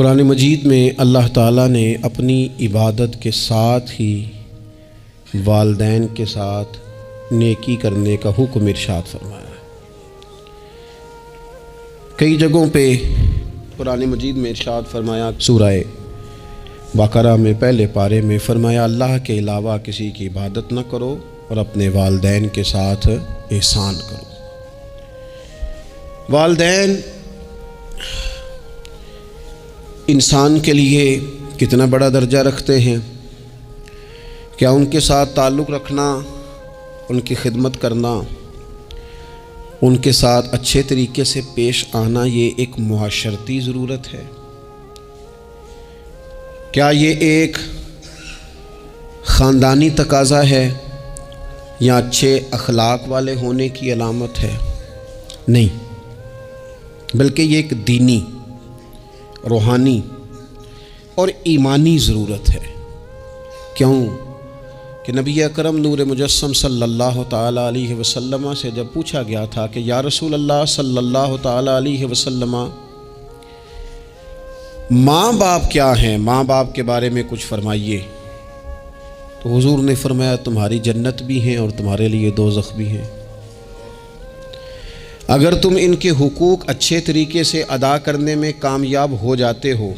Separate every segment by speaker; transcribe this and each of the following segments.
Speaker 1: قرآن مجید میں اللہ تعالیٰ نے اپنی عبادت کے ساتھ ہی والدین کے ساتھ نیکی کرنے کا حکم ارشاد فرمایا ہے۔ کئی جگہوں پہ قرآن مجید میں ارشاد فرمایا، سورہ بقرہ میں پہلے پارے میں فرمایا اللہ کے علاوہ کسی کی عبادت نہ کرو اور اپنے والدین کے ساتھ احسان کرو۔ والدین انسان کے لیے کتنا بڑا درجہ رکھتے ہیں، کیا ان کے ساتھ تعلق رکھنا، ان کی خدمت کرنا، ان کے ساتھ اچھے طریقے سے پیش آنا یہ ایک معاشرتی ضرورت ہے؟ کیا یہ ایک خاندانی تقاضا ہے یا اچھے اخلاق والے ہونے کی علامت ہے؟ نہیں، بلکہ یہ ایک دینی، روحانی اور ایمانی ضرورت ہے۔ کیوں کہ نبی اکرم نور مجسم صلی اللہ تعالیٰ علیہ وسلم سے جب پوچھا گیا تھا کہ یا رسول اللہ صلی اللہ تعالیٰ علیہ وسلم ماں باپ کیا ہیں، ماں باپ کے بارے میں کچھ فرمائیے، تو حضور نے فرمایا تمہاری جنت بھی ہیں اور تمہارے لیے دوزخ بھی ہیں۔ اگر تم ان کے حقوق اچھے طریقے سے ادا کرنے میں کامیاب ہو جاتے ہو،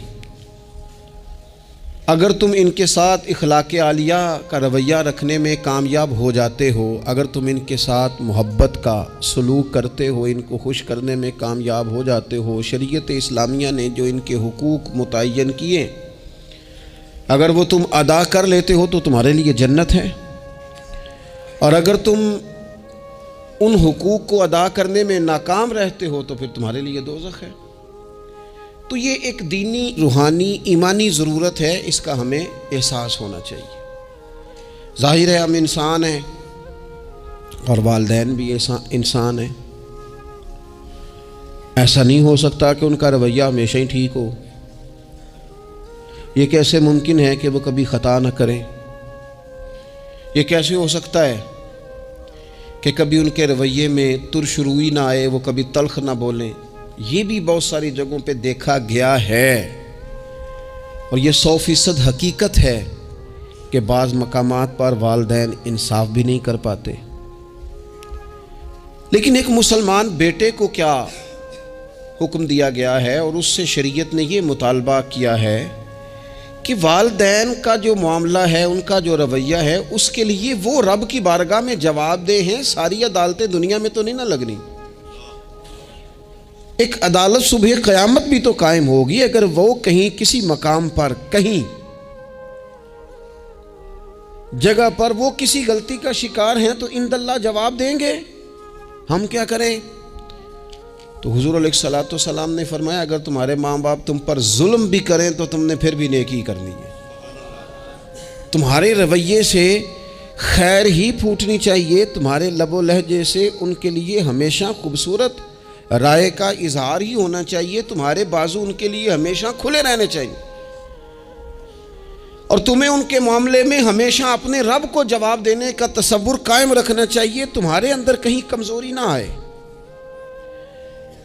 Speaker 1: اگر تم ان کے ساتھ اخلاق عالیہ کا رویہ رکھنے میں کامیاب ہو جاتے ہو، اگر تم ان کے ساتھ محبت کا سلوک کرتے ہو، ان کو خوش کرنے میں کامیاب ہو جاتے ہو، شریعت اسلامیہ نے جو ان کے حقوق متعین کیے اگر وہ تم ادا کر لیتے ہو تو تمہارے لیے جنت ہے، اور اگر تم ان حقوق کو ادا کرنے میں ناکام رہتے ہو تو پھر تمہارے لیے دوزخ ہے۔ تو یہ ایک دینی، روحانی، ایمانی ضرورت ہے، اس کا ہمیں احساس ہونا چاہیے۔ ظاہر ہے ہم انسان ہیں اور والدین بھی انسان ہیں، ایسا نہیں ہو سکتا کہ ان کا رویہ ہمیشہ ہی ٹھیک ہو۔ یہ کیسے ممکن ہے کہ وہ کبھی خطا نہ کریں؟ یہ کیسے ہو سکتا ہے کہ کبھی ان کے رویے میں ترش روئی نہ آئے، وہ کبھی تلخ نہ بولیں؟ یہ بھی بہت ساری جگہوں پہ دیکھا گیا ہے، اور یہ 100% حقیقت ہے کہ بعض مقامات پر والدین انصاف بھی نہیں کر پاتے۔ لیکن ایک مسلمان بیٹے کو کیا حکم دیا گیا ہے، اور اس سے شریعت نے یہ مطالبہ کیا ہے کہ والدین کا جو معاملہ ہے، ان کا جو رویہ ہے، اس کے لیے وہ رب کی بارگاہ میں جواب دہ ہیں۔ ساری عدالتیں دنیا میں تو نہیں نہ لگنی، ایک عدالت صبح قیامت بھی تو قائم ہوگی۔ اگر وہ کہیں کسی مقام پر، کہیں جگہ پر وہ کسی غلطی کا شکار ہیں تو اند اللہ جواب دیں گے، ہم کیا کریں؟ تو حضور علیہ الصلوۃ والسلام نے فرمایا اگر تمہارے ماں باپ تم پر ظلم بھی کریں تو تم نے پھر بھی نیکی کرنی ہے، تمہارے رویے سے خیر ہی پھوٹنی چاہیے، تمہارے لب و لہجے سے ان کے لیے ہمیشہ خوبصورت رائے کا اظہار ہی ہونا چاہیے، تمہارے بازو ان کے لیے ہمیشہ کھلے رہنے چاہیے، اور تمہیں ان کے معاملے میں ہمیشہ اپنے رب کو جواب دینے کا تصور قائم رکھنا چاہیے، تمہارے اندر کہیں کمزوری نہ آئے۔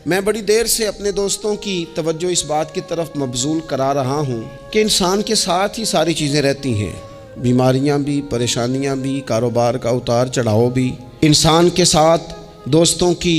Speaker 1: میں بڑی دیر سے اپنے دوستوں کی توجہ اس بات کی طرف مبذول کرا رہا ہوں کہ انسان کے ساتھ ہی ساری چیزیں رہتی ہیں، بیماریاں بھی، پریشانیاں بھی، کاروبار کا اتار چڑھاؤ بھی۔ انسان کے ساتھ دوستوں کی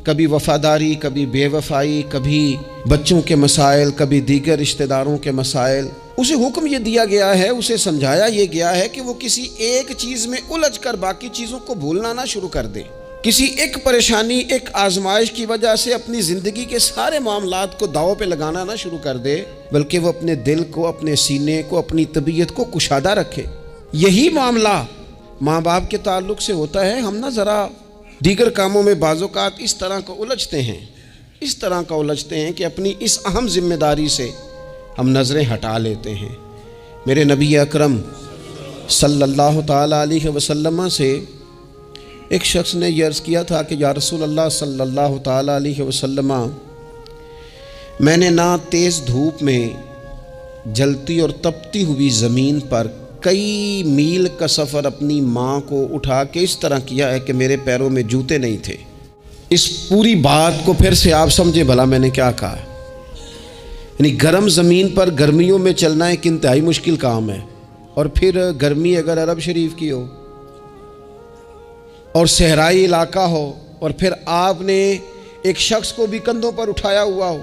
Speaker 1: کبھی وفاداری، کبھی بے وفائی، کبھی بچوں کے مسائل، کبھی دیگر رشتہ داروں کے مسائل۔ اسے حکم یہ دیا گیا ہے، اسے سمجھایا یہ گیا ہے کہ وہ کسی ایک چیز میں الجھ کر باقی چیزوں کو بھولنا نہ شروع کر دے، کسی ایک پریشانی، ایک آزمائش کی وجہ سے اپنی زندگی کے سارے معاملات کو داؤ پہ لگانا نہ شروع کر دے، بلکہ وہ اپنے دل کو، اپنے سینے کو، اپنی طبیعت کو کشادہ رکھے۔ یہی معاملہ ماں باپ کے تعلق سے ہوتا ہے۔ ہم نہ ذرا دیگر کاموں میں بعض اوقات اس طرح کا الجھتے ہیں کہ اپنی اس اہم ذمہ داری سے ہم نظریں ہٹا لیتے ہیں۔ میرے نبی اکرم صلی اللہ تعالیٰ علیہ وسلم سے ایک شخص نے یہ عرض کیا تھا کہ یا رسول اللہ صلی اللہ تعالیٰ علیہ وسلم، میں نے نہ تیز دھوپ میں جلتی اور تپتی ہوئی زمین پر کئی میل کا سفر اپنی ماں کو اٹھا کے اس طرح کیا ہے کہ میرے پیروں میں جوتے نہیں تھے۔ اس پوری بات کو پھر سے آپ سمجھے بھلا میں نے کیا کہا۔ یعنی گرم زمین پر گرمیوں میں چلنا ایک انتہائی مشکل کام ہے، اور پھر گرمی اگر عرب شریف کی ہو اور صحرائی علاقہ ہو، اور پھر آپ نے ایک شخص کو بھی کندھوں پر اٹھایا ہوا ہو۔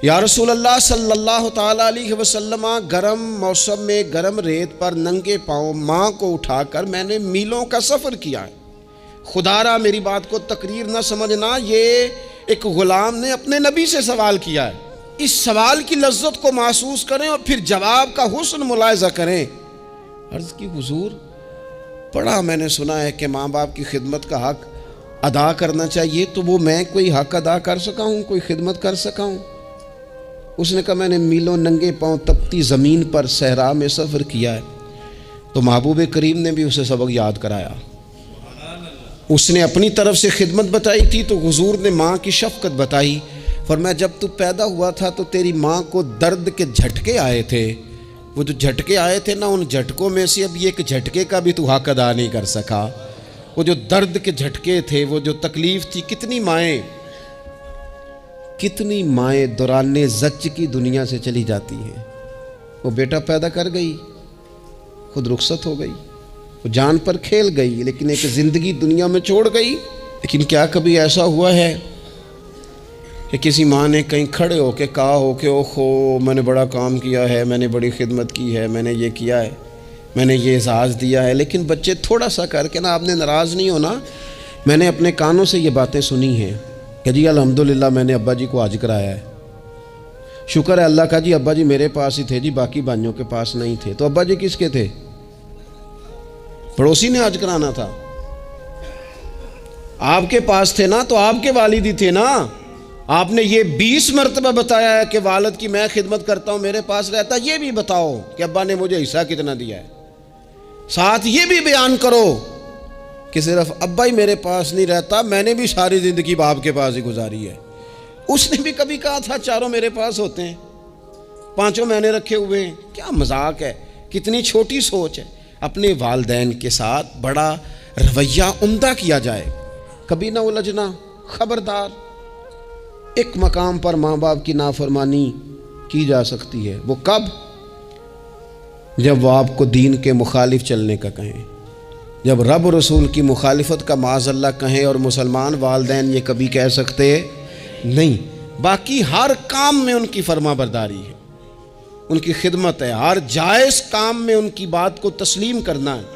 Speaker 1: یا رسول اللہ صلی اللہ تعالیٰ علیہ وسلم، گرم موسم میں گرم ریت پر ننگے پاؤں ماں کو اٹھا کر میں نے میلوں کا سفر کیا ہے۔ خدا را میری بات کو تقریر نہ سمجھنا، یہ ایک غلام نے اپنے نبی سے سوال کیا ہے۔ اس سوال کی لذت کو محسوس کریں اور پھر جواب کا حسن ملاحظہ کریں۔ عرض کی حضور، بڑا میں نے سنا ہے کہ ماں باپ کی خدمت کا حق ادا کرنا چاہیے، تو وہ میں کوئی حق ادا کر سکا ہوں، کوئی خدمت کر سکا ہوں؟ اس نے کہا میں نے میلوں ننگے پاؤں تپتی زمین پر صحرا میں سفر کیا ہے۔ تو محبوب کریم نے بھی اسے سبق یاد کرایا۔ اس نے اپنی طرف سے خدمت بتائی تھی تو حضور نے ماں کی شفقت بتائی۔ فرمایا جب تو پیدا ہوا تھا تو تیری ماں کو درد کے جھٹکے آئے تھے، وہ جو جھٹکے آئے تھے نا، ان جھٹکوں میں سے اب یہ ایک جھٹکے کا بھی تو حق ادا نہیں کر سکا۔ وہ جو درد کے جھٹکے تھے، وہ جو تکلیف تھی، کتنی مائیں دوران زچ کی دنیا سے چلی جاتی ہیں۔ وہ بیٹا پیدا کر گئی، خود رخصت ہو گئی، وہ جان پر کھیل گئی، لیکن ایک زندگی دنیا میں چھوڑ گئی۔ لیکن کیا کبھی ایسا ہوا ہے کہ کسی ماں نے کہیں کھڑے ہو کے کہا ہو کہ اوہو میں نے بڑا کام کیا ہے، میں نے بڑی خدمت کی ہے، میں نے یہ کیا ہے، میں نے یہ اعزاز دیا ہے، لیکن بچے تھوڑا سا کر کے نا، آپ نے ناراض نہیں ہونا، میں نے اپنے کانوں سے یہ باتیں سنی ہیں کہ جی الحمدللہ میں نے ابا جی کو حج کرایا ہے، شکر ہے اللہ کا جی، ابا جی میرے پاس ہی تھے جی، باقی بھائیوں کے پاس نہیں تھے۔ تو ابا جی کس کے تھے؟ پڑوسی نے حج کرانا تھا، آپ کے پاس تھے نا، تو آپ کے والد ہی تھے نا۔ آپ نے یہ 20 مرتبہ بتایا ہے کہ والد کی میں خدمت کرتا ہوں، میرے پاس رہتا، یہ بھی بتاؤ کہ ابا نے مجھے حصہ کتنا دیا ہے۔ ساتھ یہ بھی بیان کرو کہ صرف ابا ہی میرے پاس نہیں رہتا، میں نے بھی ساری زندگی باپ کے پاس ہی گزاری ہے۔ اس نے بھی کبھی کہا تھا چاروں میرے پاس ہوتے ہیں، پانچوں میں نے رکھے ہوئے ہیں۔ کیا مذاق ہے، کتنی چھوٹی سوچ ہے۔ اپنے والدین کے ساتھ بڑا رویہ عمدہ کیا جائے، کبھی نہ الجھنا۔ خبردار، ایک مقام پر ماں باپ کی نافرمانی کی جا سکتی ہے، وہ کب؟ جب وہ آپ کو دین کے مخالف چلنے کا کہیں، جب رب رسول کی مخالفت کا معاذ اللہ کہیں، اور مسلمان والدین یہ کبھی کہہ سکتے نہیں۔ باقی ہر کام میں ان کی فرما برداری ہے، ان کی خدمت ہے، ہر جائز کام میں ان کی بات کو تسلیم کرنا ہے۔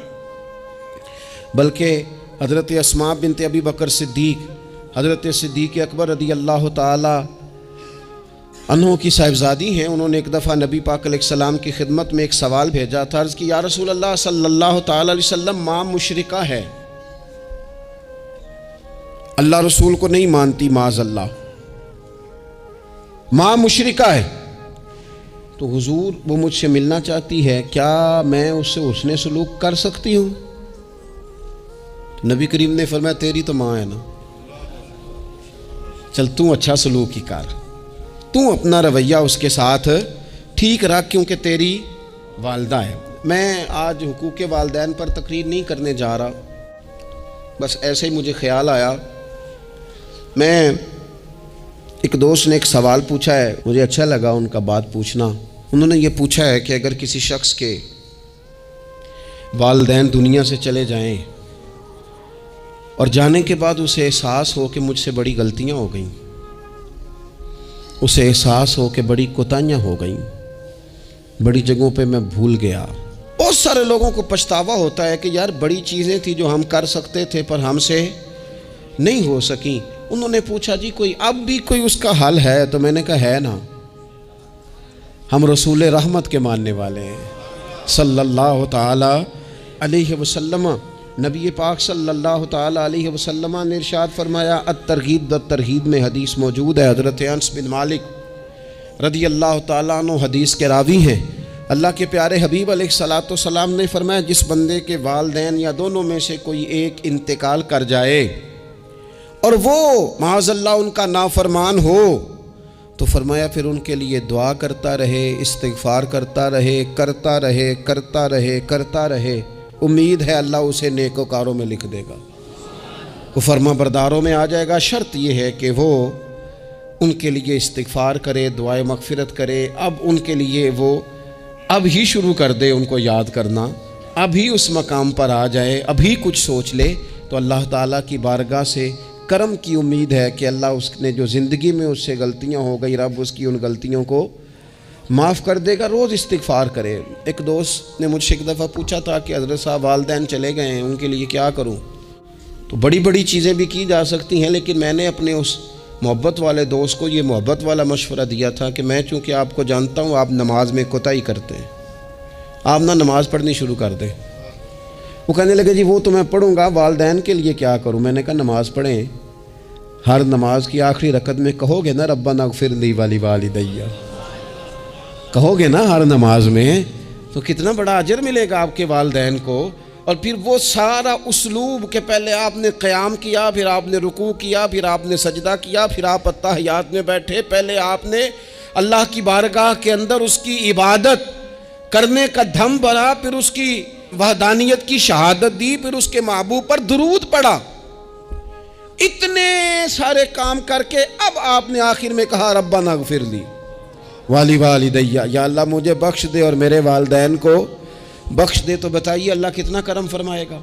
Speaker 1: بلکہ حضرت اسماء بنت ابی بکر صدیق، حضرت صدیق اکبر رضی اللہ تعالی عنہ کی صاحبزادی ہیں، انہوں نے ایک دفعہ نبی پاک علیہ السلام کی خدمت میں ایک سوال بھیجا تھا۔ عرض کی یا رسول اللہ صلی اللہ تعالی علیہ وسلم، ماں مشرکہ ہے، اللہ رسول کو نہیں مانتی، معاذ اللہ، ماں مشرکہ ہے، تو حضور وہ مجھ سے ملنا چاہتی ہے، کیا میں اس سے حسن سلوک کر سکتی ہوں؟ نبی کریم نے فرمایا تیری تو ماں ہے نا، چل تو اچھا سلوک ہی کر، تو اپنا رویہ اس کے ساتھ ٹھیک رکھ، کیونکہ تیری والدہ ہے۔ میں آج حقوق والدین پر تقریر نہیں کرنے جا رہا، بس ایسے ہی مجھے خیال آیا۔ میں ایک دوست نے ایک سوال پوچھا ہے، مجھے اچھا لگا ان کا بات پوچھنا۔ انہوں نے یہ پوچھا ہے کہ اگر کسی شخص کے والدین دنیا سے چلے جائیں اور جانے کے بعد اسے احساس ہو کہ مجھ سے بڑی غلطیاں ہو گئیں، اسے احساس ہو کہ بڑی کوتاہیاں ہو گئیں، بڑی جگہوں پہ میں بھول گیا۔ بہت سارے لوگوں کو پچھتاوا ہوتا ہے کہ یار بڑی چیزیں تھیں جو ہم کر سکتے تھے پر ہم سے نہیں ہو سکیں۔ انہوں نے پوچھا جی کوئی اب بھی کوئی اس کا حل ہے؟ تو میں نے کہا ہے نا، ہم رسول رحمت کے ماننے والے ہیں صلی اللہ تعالی علیہ وسلم۔ نبی پاک صلی اللہ تعالی علیہ وسلم نے ارشاد فرمایا، الترغیب والترہیب میں حدیث موجود ہے، حضرت انس بن مالک رضی اللہ تعالیٰ عنہ حدیث کے راوی ہیں۔ اللہ کے پیارے حبیب علیہ الصلاۃ والسلام نے فرمایا جس بندے کے والدین یا دونوں میں سے کوئی ایک انتقال کر جائے اور وہ معاذ اللہ ان کا نافرمان ہو، تو فرمایا پھر ان کے لیے دعا کرتا رہے، استغفار کرتا رہے، کرتا رہے، کرتا رہے، کرتا رہے، امید ہے اللہ اسے نیکوکاروں میں لکھ دے گا، وہ فرما برداروں میں آ جائے گا۔ شرط یہ ہے کہ وہ ان کے لیے استغفار کرے، دعائے مغفرت کرے، اب ان کے لیے وہ اب ہی شروع کر دے ان کو یاد کرنا، اب ہی اس مقام پر آ جائے، ابھی کچھ سوچ لے، تو اللہ تعالیٰ کی بارگاہ سے کرم کی امید ہے کہ اللہ اس نے جو زندگی میں اس سے غلطیاں ہو گئی، رب اس کی ان غلطیوں کو معاف کر دے گا۔ روز استغفار کرے۔ ایک دوست نے مجھ سے ایک دفعہ پوچھا تھا کہ حضرت صاحب والدین چلے گئے ہیں، ان کے لیے کیا کروں؟ تو بڑی بڑی چیزیں بھی کی جا سکتی ہیں، لیکن میں نے اپنے اس محبت والے دوست کو یہ محبت والا مشورہ دیا تھا کہ میں چونکہ آپ کو جانتا ہوں آپ نماز میں کوتاہی کرتے ہیں، آپ نہ نماز پڑھنی شروع کر دیں۔ وہ کہنے لگے جی وہ تو میں پڑھوں گا، والدین کے لیے کیا کروں؟ میں نے کہا نماز پڑھیں، ہر نماز کی آخری رکعت میں کہو گے نا ربنا اغفر لی ولیوالدیّ، کہو گے نا ہر نماز میں، تو کتنا بڑا اجر ملے گا آپ کے والدین کو۔ اور پھر وہ سارا اسلوب کہ پہلے آپ نے قیام کیا، پھر آپ نے رکوع کیا، پھر آپ نے سجدہ کیا، پھر آپ اتحیات میں بیٹھے، پہلے آپ نے اللہ کی بارگاہ کے اندر اس کی عبادت کرنے کا دھم بھرا، پھر اس کی وحدانیت کی شہادت دی، پھر اس کے محبوب پر درود پڑھا، اتنے سارے کام کر کے اب آپ نے آخر میں کہا ربنا اغفر لی ولیوالدیّ، یا اللہ مجھے بخش دے اور میرے والدین کو بخش دے۔ تو بتائیے اللہ کتنا کرم فرمائے گا۔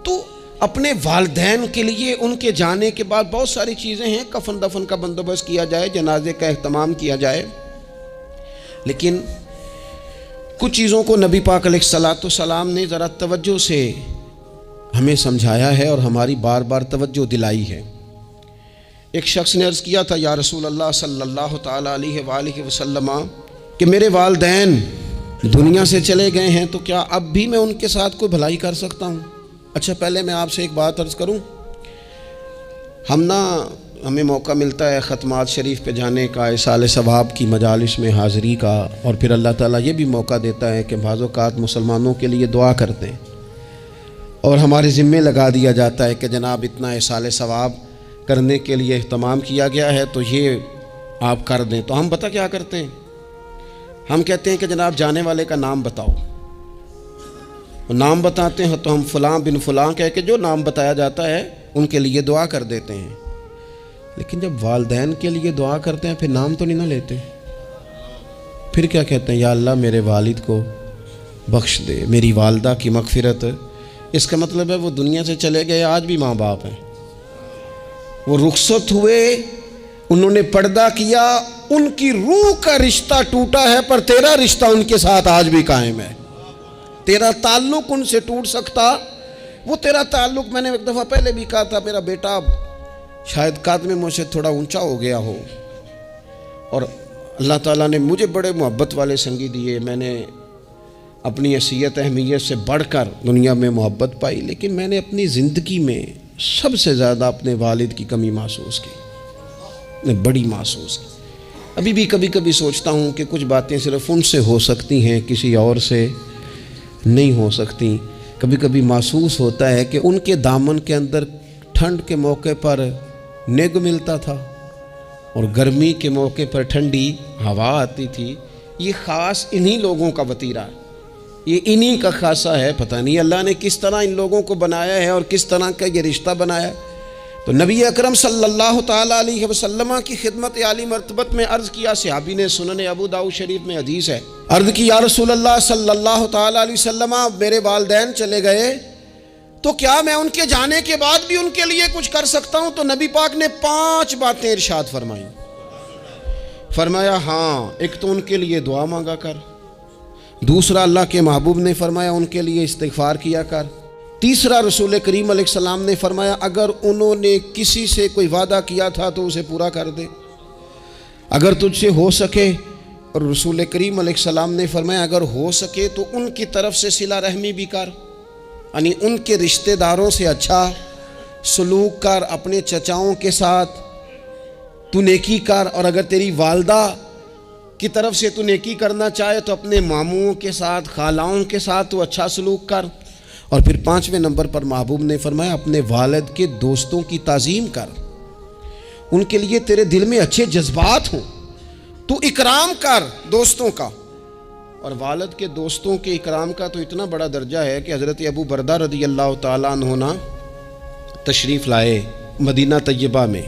Speaker 1: تو اپنے والدین کے لیے ان کے جانے کے بعد بہت ساری چیزیں ہیں، کفن دفن کا بندوبست کیا جائے، جنازے کا اہتمام کیا جائے، لیکن کچھ چیزوں کو نبی پاک علیہ الصلاۃ والسلام نے ذرا توجہ سے ہمیں سمجھایا ہے اور ہماری بار بار توجہ دلائی ہے۔ ایک شخص نے عرض کیا تھا یا رسول اللہ صلی اللہ تعالیٰ علیہ وآلہ وسلم کہ میرے والدین دنیا سے چلے گئے ہیں، تو کیا اب بھی میں ان کے ساتھ کوئی بھلائی کر سکتا ہوں؟ اچھا پہلے میں آپ سے ایک بات عرض کروں، ہمیں موقع ملتا ہے ختمات شریف پہ جانے کا، ایصال ثواب کی مجالس میں حاضری کا، اور پھر اللہ تعالیٰ یہ بھی موقع دیتا ہے کہ بعض اوقات مسلمانوں کے لیے دعا کرتے ہیں، اور ہمارے ذمے لگا دیا جاتا ہے کہ جناب اتنا ایصال ثواب کرنے کے لیے اہتمام کیا گیا ہے تو یہ آپ کر دیں۔ تو ہم پتہ کیا کرتے ہیں، ہم کہتے ہیں کہ جناب جانے والے کا نام بتاؤ، نام بتاتے ہیں تو ہم فلاں بن فلاں کہہ کے جو نام بتایا جاتا ہے ان کے لیے دعا کر دیتے ہیں، لیکن جب والدین کے لیے دعا کرتے ہیں پھر نام تو نہیں نہ لیتے، پھر کیا کہتے ہیں یا اللہ میرے والد کو بخش دے، میری والدہ کی مغفرت۔ اس کا مطلب ہے وہ دنیا سے چلے گئے، آج بھی ماں باپ ہیں، وہ رخصت ہوئے، انہوں نے پردہ کیا، ان کی روح کا رشتہ ٹوٹا ہے، پر تیرا رشتہ ان کے ساتھ آج بھی قائم ہے، تیرا تعلق ان سے ٹوٹ سکتا، وہ تیرا تعلق، میں نے ایک دفعہ پہلے بھی کہا تھا، میرا بیٹا شاید قد میں مجھ سے تھوڑا اونچا ہو گیا ہو، اور اللہ تعالیٰ نے مجھے بڑے محبت والے سنگی دیے، میں نے اپنی حیثیت اہمیت سے بڑھ کر دنیا میں محبت پائی، لیکن میں نے اپنی زندگی میں سب سے زیادہ اپنے والد کی کمی محسوس کی، میں بڑی محسوس کی۔ ابھی بھی کبھی کبھی سوچتا ہوں کہ کچھ باتیں صرف ان سے ہو سکتی ہیں، کسی اور سے نہیں ہو سکتی۔ کبھی کبھی محسوس ہوتا ہے کہ ان کے دامن کے اندر ٹھنڈ کے موقع پر نگ ملتا تھا اور گرمی کے موقع پر ٹھنڈی ہوا آتی تھی، یہ خاص انہی لوگوں کا وطیرہ ہے، یہ انہی کا خاصہ ہے، پتہ نہیں اللہ نے کس طرح ان لوگوں کو بنایا ہے اور کس طرح کا یہ رشتہ بنایا ہے۔ تو نبی اکرم صلی اللہ تعالیٰ علیہ وسلم کی خدمت عالی مرتبت میں عرض کیا، صحابی نے سنن ابو داؤد شریف میں حدیث ہے، عرض کی یا رسول اللہ صلی اللہ تعالیٰ علیہ وسلم میرے والدین چلے گئے تو کیا میں ان کے جانے کے بعد بھی ان کے لیے کچھ کر سکتا ہوں؟ تو نبی پاک نے 5 باتیں ارشاد فرمائیں، فرمایا ہاں، ایک تو ان کے لیے دعا مانگا کر، دوسرا اللہ کے محبوب نے فرمایا ان کے لیے استغفار کیا کر، تیسرا رسول کریم علیہ السلام نے فرمایا اگر انہوں نے کسی سے کوئی وعدہ کیا تھا تو اسے پورا کر دے، اگر تجھ سے ہو سکے، اور رسول کریم علیہ السلام نے فرمایا اگر ہو سکے تو ان کی طرف سے صلہ رحمی بھی کر، یعنی ان کے رشتہ داروں سے اچھا سلوک کر، اپنے چچاؤں کے ساتھ تو نیکی کر، اور اگر تیری والدہ کی طرف سے تو نیکی کرنا چاہے تو اپنے ماموں کے ساتھ، خالاؤں کے ساتھ تو اچھا سلوک کر، اور پھر 5ویں نمبر پر محبوب نے فرمایا اپنے والد کے دوستوں کی تعظیم کر، ان کے لیے تیرے دل میں اچھے جذبات ہوں، تو اکرام کر دوستوں کا۔ اور والد کے دوستوں کے اکرام کا تو اتنا بڑا درجہ ہے کہ حضرت ابو بردہ رضی اللہ تعالیٰ عنہ تشریف لائے مدینہ طیبہ میں،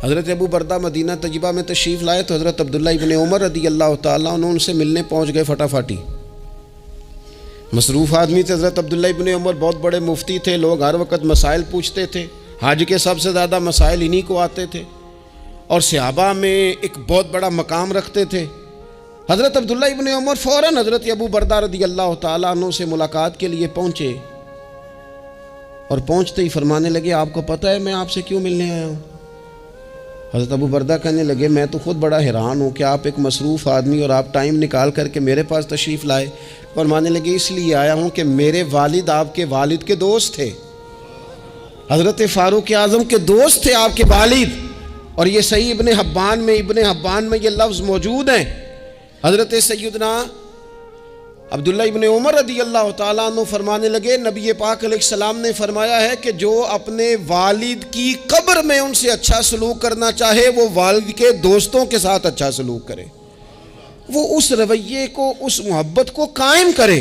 Speaker 1: حضرت ابو بردہ مدینہ طیبہ میں تشریف لائے تو حضرت عبداللہ ابن عمر رضی اللہ تعالیٰ عنہ ان سے ملنے پہنچ گئے فٹافٹی. مصروف آدمی تھے حضرت عبداللہ ابن عمر، بہت بڑے مفتی تھے، لوگ ہر وقت مسائل پوچھتے تھے، حج کے سب سے زیادہ مسائل انہی کو آتے تھے، اور صحابہ میں ایک بہت بڑا مقام رکھتے تھے. حضرت عبداللہ ابن عمر فوراً حضرت ابو بردہ رضی اللہ تعالیٰ عنہ سے ملاقات کے لیے پہنچے، اور پہنچتے ہی فرمانے لگے آپ کو پتہ ہے میں آپ سے کیوں ملنے آیا ہوں؟ حضرت ابو بردہ کہنے لگے میں تو خود بڑا حیران ہوں کہ آپ ایک مصروف آدمی اور آپ ٹائم نکال کر کے میرے پاس تشریف لائے. فرمانے لگے اس لیے آیا ہوں کہ میرے والد آپ کے والد کے دوست تھے، حضرت فاروق اعظم کے دوست تھے آپ کے والد. اور یہ صحیح ابن حبان میں یہ لفظ موجود ہیں. حضرت سیدنا عبداللہ ابن عمر رضی اللہ تعالیٰ عنہ فرمانے لگے نبی پاک علیہ السلام نے فرمایا ہے کہ جو اپنے والد کی قبر میں ان سے اچھا سلوک کرنا چاہے وہ والد کے دوستوں کے ساتھ اچھا سلوک کرے، وہ اس رویے کو، اس محبت کو قائم کرے،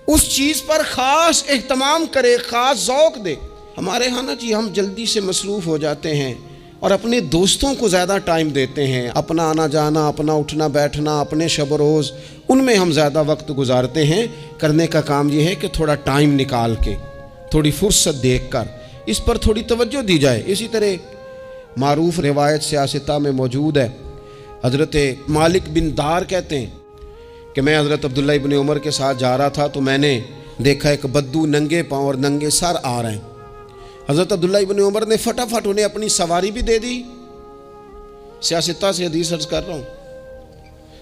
Speaker 1: اس چیز پر خاص اہتمام کرے، خاص ذوق دے. ہمارے ہاں نا جی ہم جلدی سے مصروف ہو جاتے ہیں اور اپنے دوستوں کو زیادہ ٹائم دیتے ہیں، اپنا آنا جانا، اپنا اٹھنا بیٹھنا، اپنے شب و روز ان میں ہم زیادہ وقت گزارتے ہیں. کرنے کا کام یہ ہے کہ تھوڑا ٹائم نکال کے، تھوڑی فرصت دیکھ کر اس پر تھوڑی توجہ دی جائے. اسی طرح معروف روایت سیاستہ میں موجود ہے، حضرت مالک بن دار کہتے ہیں کہ میں حضرت عبداللہ ابن عمر کے ساتھ جا رہا تھا تو میں نے دیکھا ایک بدو ننگے پاؤں اور ننگے سر آ رہے ہیں. حضرت عبداللہ ابن عمر نے فٹافٹ انہیں اپنی سواری بھی دے دی. سیاستہ سے حدیث عرض کر رہا ہوں،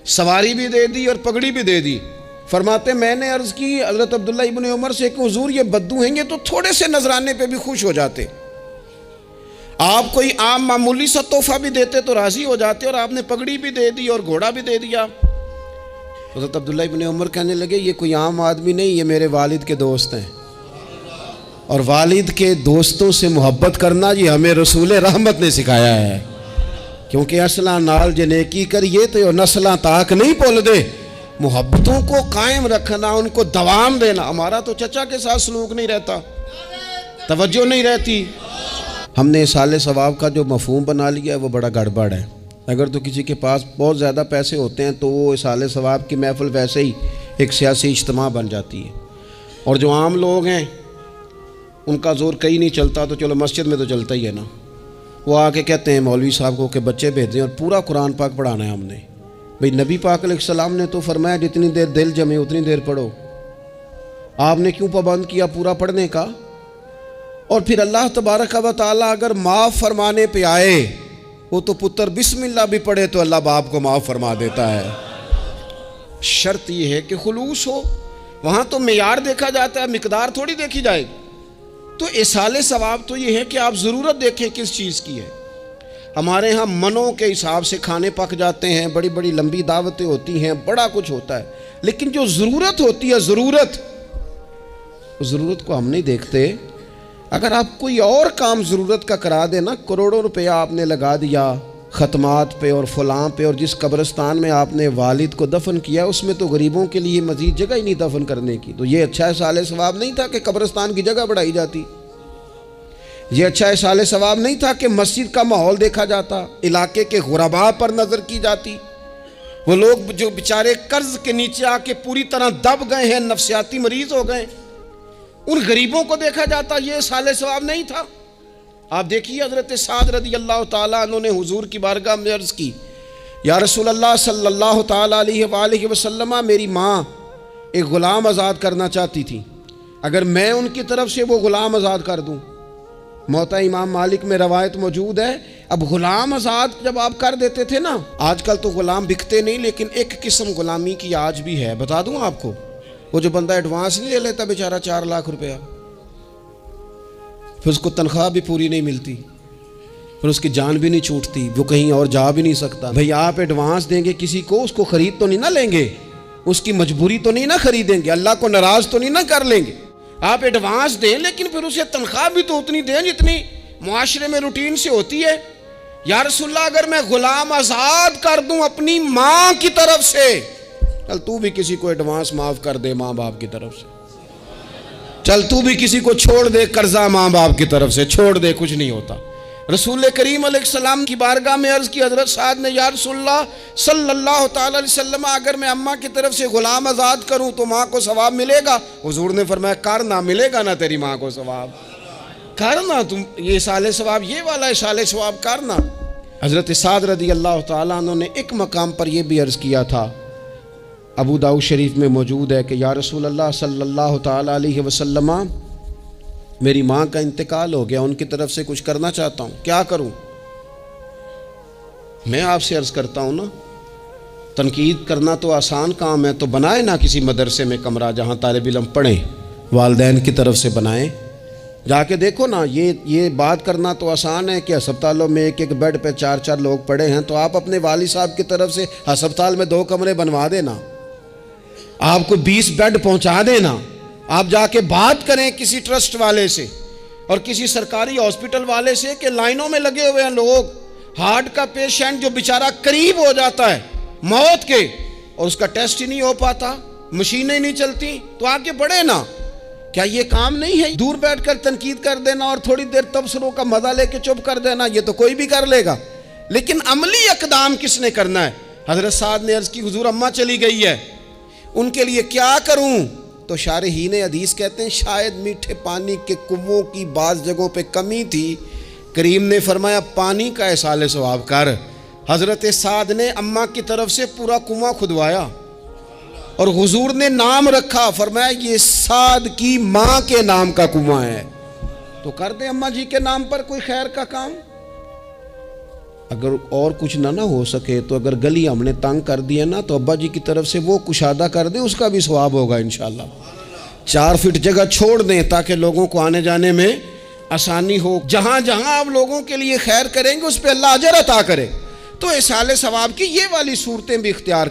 Speaker 1: سواری بھی دے دی اور پگڑی بھی دے دی. فرماتے میں نے عرض کی حضرت عبداللہ ابن عمر سے کہ حضور یہ بدو ہیں گے تو تھوڑے سے نذرانے پہ بھی خوش ہو جاتے، آپ کوئی عام معمولی سا تحفہ بھی دیتے تو راضی ہو جاتے، اور آپ نے پگڑی بھی دے دی اور گھوڑا بھی دے دیا. حضرت عبداللہ ابن عمر کہنے لگے یہ کوئی عام آدمی نہیں، یہ میرے والد کے دوست ہیں، اور والد کے دوستوں سے محبت کرنا یہ ہمیں رسول رحمت نے سکھایا ہے. کیونکہ اصلاں نال جے نیکی کریے تو نسلاں تاک نہیں بھول دے. محبتوں کو قائم رکھنا، ان کو دوام دینا. ہمارا تو چچا کے ساتھ سلوک نہیں رہتا، توجہ نہیں رہتی. ہم نے اصالِ ثواب کا جو مفہوم بنا لیا ہے وہ بڑا گڑبڑ ہے. اگر تو کسی کے پاس بہت زیادہ پیسے ہوتے ہیں تو وہ اصالِ ثواب کی محفل ویسے ہی ایک سیاسی اجتماع بن جاتی ہے، اور جو عام لوگ ہیں ان کا زور کہیں نہیں چلتا تو چلو مسجد میں تو چلتا ہی ہے نا. وہ آ کے کہتے ہیں مولوی صاحب کو کہ بچے بھیج دیں اور پورا قرآن پاک پڑھانا ہے ہم نے. بھئی نبی پاک علیہ السلام نے تو فرمایا جتنی دیر دل جمے اتنی دیر پڑھو، آپ نے کیوں پابند کیا پورا پڑھنے کا؟ اور پھر اللہ تبارک و تعالیٰ اگر معاف فرمانے پہ آئے وہ تو پتر بسم اللہ بھی پڑھے تو اللہ باپ کو معاف فرما دیتا ہے. شرط یہ ہے کہ خلوص ہو. وہاں تو معیار دیکھا جاتا ہے، مقدار تھوڑی دیکھی جائے. تو اصالِ ثواب تو یہ ہے کہ آپ ضرورت دیکھیں کس چیز کی ہے. ہمارے ہاں منوں کے حساب سے کھانے پک جاتے ہیں، بڑی بڑی لمبی دعوتیں ہوتی ہیں، بڑا کچھ ہوتا ہے، لیکن جو ضرورت ہوتی ہے، ضرورت کو ہم نہیں دیکھتے. اگر آپ کوئی اور کام ضرورت کا کرا دیں نا، کروڑوں روپیہ آپ نے لگا دیا ختمات پہ اور فلاں پہ، اور جس قبرستان میں آپ نے والد کو دفن کیا اس میں تو غریبوں کے لیے مزید جگہ ہی نہیں دفن کرنے کی، تو یہ اچھا اصالِ ثواب نہیں تھا کہ قبرستان کی جگہ بڑھائی جاتی. یہ اچھا اصالِ ثواب نہیں تھا کہ مسجد کا ماحول دیکھا جاتا، علاقے کے غرباء پر نظر کی جاتی. وہ لوگ جو بیچارے قرض کے نیچے آ کے پوری طرح دب گئے ہیں، نفسیاتی مریض ہو گئے، ان غریبوں کو دیکھا جاتا. یہ اصالِ ثواب نہیں تھا. آپ دیکھیے حضرت سعد رضی اللہ تعالیٰ عنہ نے حضور کی بارگاہ میں عرض کی یا رسول اللہ صلی اللہ تعالیٰ علیہ وآلہ وسلم، میری ماں ایک غلام آزاد کرنا چاہتی تھی، اگر میں ان کی طرف سے وہ غلام آزاد کر دوں. موطا امام مالک میں روایت موجود ہے. اب غلام آزاد جب آپ کر دیتے تھے نا، آج کل تو غلام بکتے نہیں، لیکن ایک قسم غلامی کی آج بھی ہے، بتا دوں آپ کو. وہ جو بندہ ایڈوانس نہیں لے لیتا بیچارہ 4 لاکھ روپیہ، پھر اس کو تنخواہ بھی پوری نہیں ملتی، پھر اس کی جان بھی نہیں چھوٹتی، وہ کہیں اور جا بھی نہیں سکتا. بھئی آپ ایڈوانس دیں گے کسی کو، اس کو خرید تو نہیں نہ لیں گے، اس کی مجبوری تو نہیں نہ خریدیں گے، اللہ کو ناراض تو نہیں نہ کر لیں گے. آپ ایڈوانس دیں لیکن پھر اسے تنخواہ بھی تو اتنی دیں جتنی معاشرے میں روٹین سے ہوتی ہے. یا رسول اللہ اگر میں غلام آزاد کر دوں اپنی ماں کی طرف سے، چل تو بھی کسی کو ایڈوانس معاف کر دے ماں باپ کی طرف سے، چل تو بھی کسی کو چھوڑ دے قرضہ ماں باپ کی طرف سے چھوڑ دے، کچھ نہیں ہوتا. رسول کریم علیہ السلام کی بارگاہ میں عرض کی حضرت سعد نے یا رسول اللہ صلی اللہ تعالی علیہ وسلم اگر میں اماں کی طرف سے غلام آزاد کروں تو ماں کو ثواب ملے گا؟ حضور نے فرمایا کرنا، ملے گا نا تیری ماں کو ثواب، کرنا تم یہ اصال ثواب، یہ والا اصال ثواب کرنا۔ حضرت سعد رضی اللہ تعالیٰ عنہ نے ایک مقام پر یہ بھی عرض کیا تھا، ابو داؤد شریف میں موجود ہے کہ یا رسول اللہ صلی اللہ تعالیٰ علیہ وسلم میری ماں کا انتقال ہو گیا، ان کی طرف سے کچھ کرنا چاہتا ہوں، کیا کروں؟ میں آپ سے عرض کرتا ہوں نا، تنقید کرنا تو آسان کام ہے، تو بنائے نا کسی مدرسے میں کمرہ جہاں طالب علم پڑھیں، والدین کی طرف سے بنائیں، جا کے دیکھو نا، یہ بات کرنا تو آسان ہے کہ ہسپتالوں میں ایک ایک بیڈ پہ 4 لوگ پڑے ہیں، تو آپ اپنے والد صاحب کی طرف سے ہسپتال میں 2 کمرے بنوا دینا، آپ کو 20 بیڈ پہنچا دینا، آپ جا کے بات کریں کسی ٹرسٹ والے سے اور کسی سرکاری ہاسپٹل والے سے کہ لائنوں میں لگے ہوئے ہیں لوگ، ہارٹ کا پیشنٹ جو بیچارہ قریب ہو جاتا ہے موت کے اور اس کا ٹیسٹ ہی نہیں ہو پاتا، مشینیں نہیں چلتی، تو آگے بڑھے نا۔ کیا یہ کام نہیں ہے دور بیٹھ کر تنقید کر دینا اور تھوڑی دیر تبصروں کا مزہ لے کے چپ کر دینا؟ یہ تو کوئی بھی کر لے گا، لیکن عملی اقدام کس نے کرنا ہے؟ حضرت سعد نے عرض کی حضور اماں چلی گئی ہے، ان کے لیے کیا کروں؟ تو شارحین حدیث کہتے ہیں شاید میٹھے پانی کے کنووں کی بعض جگہوں پہ کمی تھی، کریم نے فرمایا پانی کا اصال ثواب کر۔ حضرت سعد نے اماں کی طرف سے پورا کنواں کھدوایا اور حضور نے نام رکھا، فرمایا یہ سعد کی ماں کے نام کا کنواں ہے، تو کر دیں اماں جی کے نام پر کوئی خیر کا کام۔ اگر اور کچھ نہ ہو سکے تو اگر گلی ہم نے تنگ کر دی ہے نا تو ابا جی کی طرف سے وہ کشادہ کر دیں، اس کا بھی ثواب ہوگا انشاءاللہ۔ 4 فٹ جگہ چھوڑ دیں تاکہ لوگوں کو آنے جانے میں آسانی ہو، جہاں جہاں آپ لوگوں کے لیے خیر کریں گے اس پہ اللہ اجر عطا کرے۔ تو اصال ثواب کی یہ والی صورتیں بھی اختیار